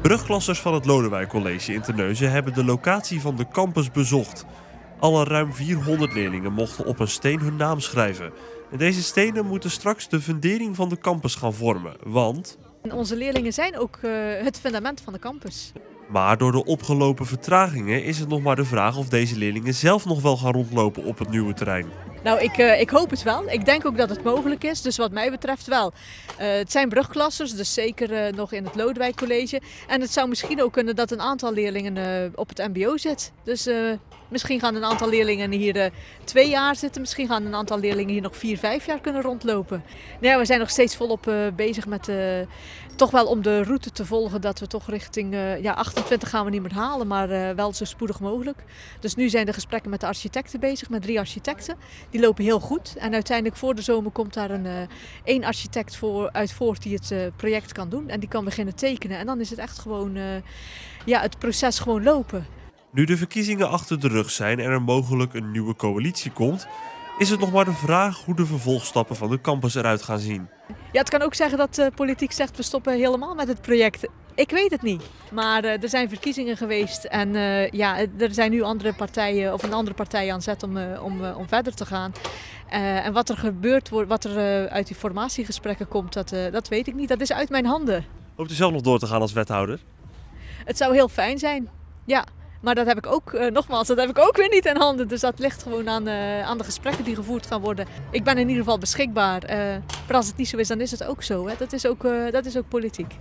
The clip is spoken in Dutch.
Brugklassers van het Lodewijk College in Terneuzen hebben de locatie van de campus bezocht. Alle ruim 400 leerlingen mochten op een steen hun naam schrijven. En deze stenen moeten straks de fundering van de campus gaan vormen, want... Onze leerlingen zijn ook het fundament van de campus. Maar door de opgelopen vertragingen is het nog maar de vraag of deze leerlingen zelf nog wel gaan rondlopen op het nieuwe terrein. Nou, ik hoop het wel. Ik denk ook dat het mogelijk is, dus wat mij betreft wel. Het zijn brugklassers, dus zeker nog in het Lodewijk College. En het zou misschien ook kunnen dat een aantal leerlingen op het mbo zit. Dus misschien gaan een aantal leerlingen hier 2 jaar zitten. Misschien gaan een aantal leerlingen hier nog 4, 5 jaar kunnen rondlopen. Nou ja, we zijn nog steeds volop bezig met toch wel om de route te volgen dat we toch richting 28 gaan we niet meer halen, maar wel zo spoedig mogelijk. Dus nu zijn de gesprekken met de architecten bezig, met 3 architecten. Die lopen heel goed en uiteindelijk voor de zomer komt daar één architect uit voort die het project kan doen. En die kan beginnen tekenen en dan is het echt gewoon het proces gewoon lopen. Nu de verkiezingen achter de rug zijn en er mogelijk een nieuwe coalitie komt, is het nog maar de vraag hoe de vervolgstappen van de campus eruit gaan zien. Ja, het kan ook zeggen dat de politiek zegt we stoppen helemaal met het project. Ik weet het niet, maar er zijn verkiezingen geweest en er zijn nu andere partijen of een andere partij aan zet om verder te gaan. En wat er gebeurt, wat er uit die formatiegesprekken komt, dat weet ik niet. Dat is uit mijn handen. Hoopt u zelf nog door te gaan als wethouder? Het zou heel fijn zijn, ja. Maar dat heb ik ook, nogmaals, dat heb ik ook weer niet in handen. Dus dat ligt gewoon aan de gesprekken die gevoerd gaan worden. Ik ben in ieder geval beschikbaar. Maar als het niet zo is, dan is het ook zo. Hè. Dat is ook politiek.